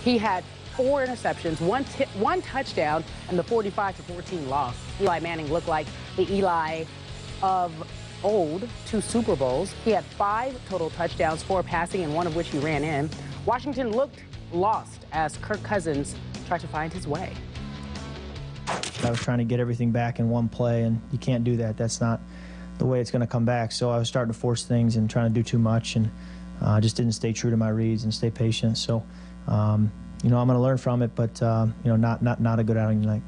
He had 4 interceptions, one touchdown, and the 45-14 loss. Eli Manning looked like the Eli of old, 2 Super Bowls. He had 5 total touchdowns, 4 passing, and 1 of which he ran in. Washington looked lost as Kirk Cousins tried to find his way. I was trying to get everything back in one play, and you can't do that. That's not the way it's going to come back. So I was starting to force things and trying to do too much, and I just didn't stay true to my reads and stay patient. So, you know, I'm going to learn from it, but, you know, not a good outing tonight.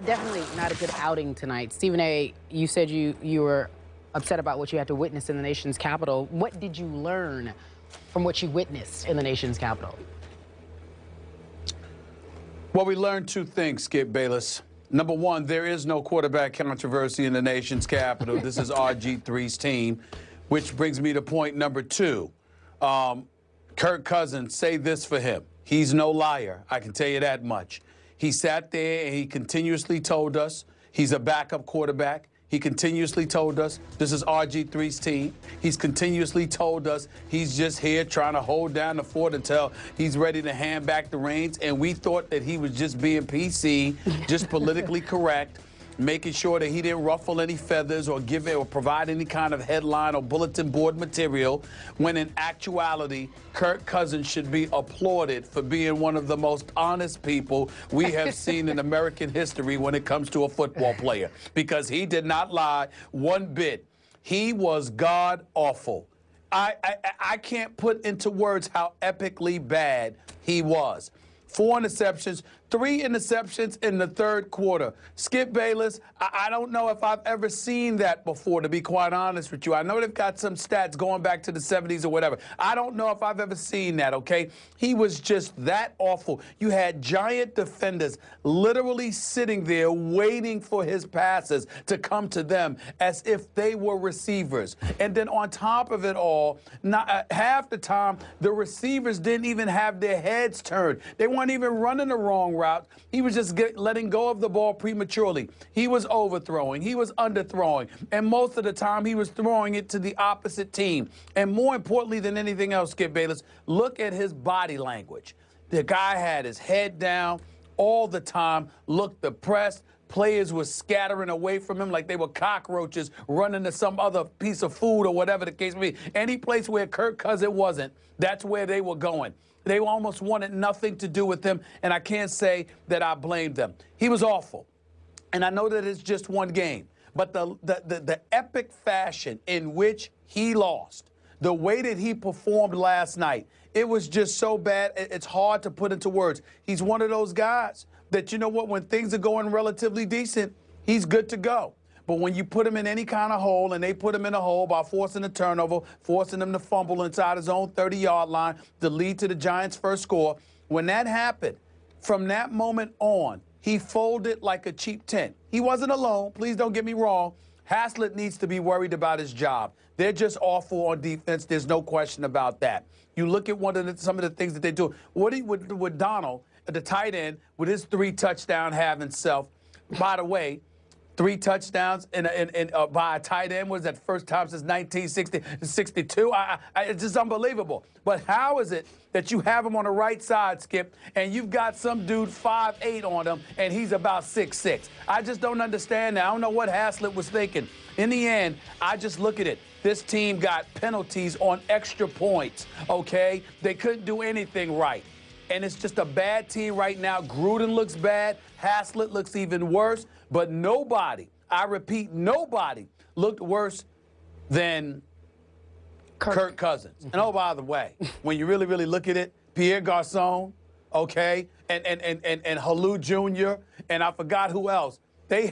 Definitely not a good outing tonight. Stephen A., you said you were upset about what you had to witness in the nation's capital. What did you learn from what you witnessed in the nation's capital? Well, we learned 2 things, Skip Bayless. Number 1, there is no quarterback controversy in the nation's capital. This is RG3's team, which brings me to point number 2. Kirk Cousins, say this for him. He's no liar. I can tell you that much. He sat there and he continuously told us he's a backup quarterback. He continuously told us this is RG3's team. He's continuously told us he's just here trying to hold down the fort until he's ready to hand back the reins. And we thought that he was just being PC, just politically correct, making sure that he didn't ruffle any feathers or give it or provide any kind of headline or bulletin board material, when in actuality, Kirk Cousins should be applauded for being one of the most honest people we have seen in American history when it comes to a football player, because he did not lie one bit. He was god-awful. I can't put into words how epically bad he was. 4 interceptions, 3 interceptions in the 3rd quarter. Skip Bayless, I don't know if I've ever seen that before, to be quite honest with you. I know they've got some stats going back to the 70s or whatever. I don't know if I've ever seen that, okay? He was just that awful. You had giant defenders literally sitting there waiting for his passes to come to them as if they were receivers. And then on top of it all, half the time, the receivers didn't even have their heads turned. They weren't even running the wrong route. He was just letting go of the ball prematurely. He was overthrowing. He was underthrowing. And most of the time, he was throwing it to the opposite team. And more importantly than anything else, Skip Bayless, look at his body language. The guy had his head down all the time, looked depressed. Players were scattering away from him like they were cockroaches running to some other piece of food or whatever the case may be. Any place where Kirk Cousins wasn't, that's where they were going. They almost wanted nothing to do with him, and I can't say that I blamed them. He was awful. And I know that it's just one game, but the epic fashion in which he lost, the way that he performed last night, it was just so bad, it's hard to put into words. He's one of those guys that, you know what, when things are going relatively decent, he's good to go. But when you put him in any kind of hole, and they put him in a hole by forcing a turnover, forcing him to fumble inside his own 30-yard line to lead to the Giants' first score, when that happened, from that moment on, he folded like a cheap tent. He wasn't alone. Please don't get me wrong. Haslett needs to be worried about his job. They're just awful on defense. There's no question about that. You look at some of the things that they do. With Donald, the tight end, with his 3 touchdown have himself, by the way, 3 touchdowns by a tight end was that first time since 1962. It's just unbelievable. But how is it that you have him on the right side, Skip, and you've got some dude 5'8" on him, and he's about 6'6"? I just don't understand that. I don't know what Haslett was thinking. In the end, I just look at it. This team got penalties on extra points, okay? They couldn't do anything right. And it's just a bad team right now. Gruden looks bad. Haslett looks even worse. But nobody, I repeat, nobody looked worse than Kirk Cousins. And oh, by the way, when you really, really look at it, Pierre Garçon, okay, and Halou Jr., and I forgot who else. They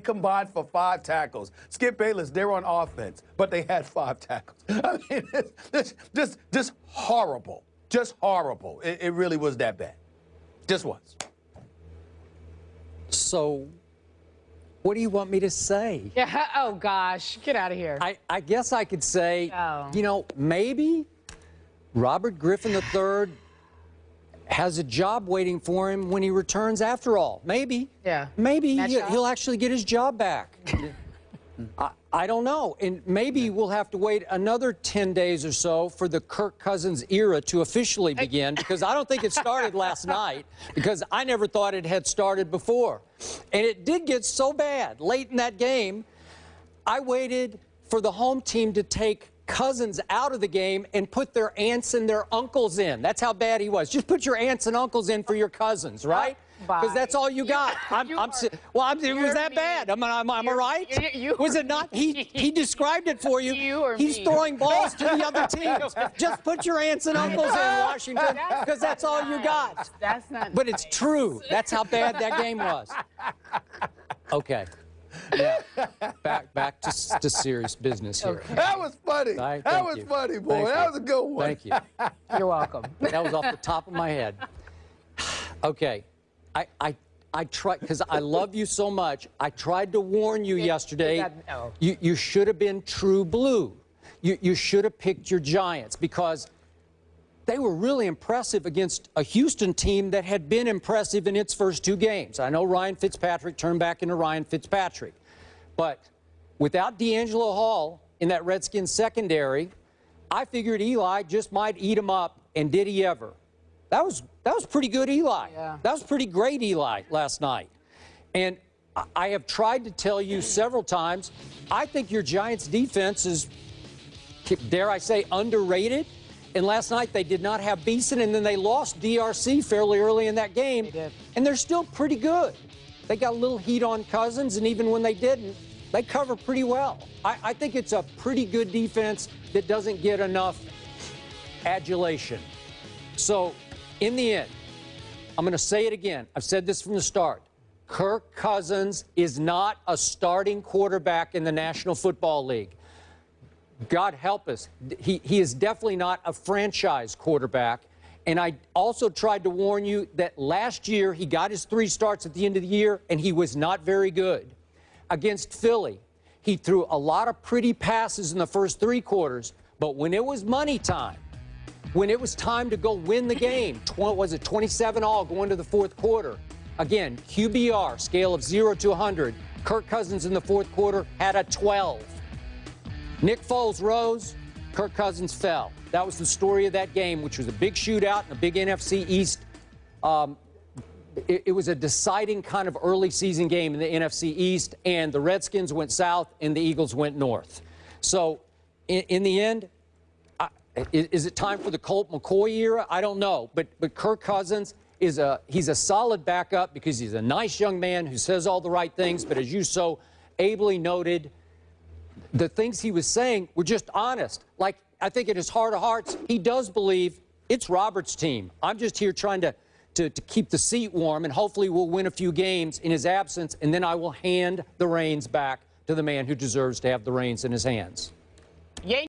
combined for 5 tackles. Skip Bayless, they're on offense, but they had 5 tackles. I mean, it's just horrible. Just horrible. It really was that bad. Just was. So, what do you want me to say? Yeah. Oh, gosh. Get out of here. I guess I could say, you know, maybe Robert Griffin III has a job waiting for him when he returns after all. Maybe. Yeah. Maybe he'll actually get his job back. I don't know. And maybe we'll have to wait another 10 days or so for the Kirk Cousins era to officially begin, because I don't think it started last night, because I never thought it had started before. And it did get so bad late in that game, I waited for the home team to take Cousins out of the game and put their aunts and their uncles in. That's how bad he was. Just put your aunts and uncles in for your cousins, right? Because that's all you got. It was that bad. Am I right? Was it not? He described it for you. He's throwing balls to the other teams. Just put your aunts and uncles in, Washington, because that's all you got. That's not. But it's true. That's how bad that game was. Okay. Yeah. Back to serious business here. Okay. That was funny. Right, that was funny, boy. That was a good one. Thank you. You're welcome. That was off the top of my head. Okay. I tried, because I love you so much. I tried to warn you yesterday. You should have been true blue. You should have picked your Giants, because they were really impressive against a Houston team that had been impressive in its first 2 games. I know Ryan Fitzpatrick turned back into Ryan Fitzpatrick, but without D'Angelo Hall in that Redskins secondary, I figured Eli just might eat him up, and did he ever? That was pretty good Eli. Yeah. That was pretty great Eli last night. And I have tried to tell you several times, I think your Giants defense is, dare I say, underrated. And last night they did not have Beeson, and then they lost DRC fairly early in that game. They did. And they're still pretty good. They got a little heat on Cousins, and even when they didn't, they cover pretty well. I think it's a pretty good defense that doesn't get enough adulation. So, in the end, I'm going to say it again. I've said this from the start. Kirk Cousins is not a starting quarterback in the National Football League. God help us. He is definitely not a franchise quarterback. And I also tried to warn you that last year he got his 3 starts at the end of the year, and he was not very good. Against Philly, he threw a lot of pretty passes in the first 3 quarters, but when it was money time, when it was time to go win the game, was it 27-all going to the 4th quarter? Again, QBR, scale of 0 to 100. Kirk Cousins in the 4th quarter had a 12. Nick Foles rose, Kirk Cousins fell. That was the story of that game, which was a big shootout and a big NFC East. It was a deciding kind of early season game in the NFC East, and the Redskins went south and the Eagles went north. So in the end, is it time for the Colt McCoy era? I don't know. But Kirk Cousins he's a solid backup, because he's a nice young man who says all the right things. But as you so ably noted, the things he was saying were just honest. Like, I think in his heart of hearts, he does believe it's Robert's team. I'm just here trying to keep the seat warm, and hopefully we'll win a few games in his absence, and then I will hand the reins back to the man who deserves to have the reins in his hands.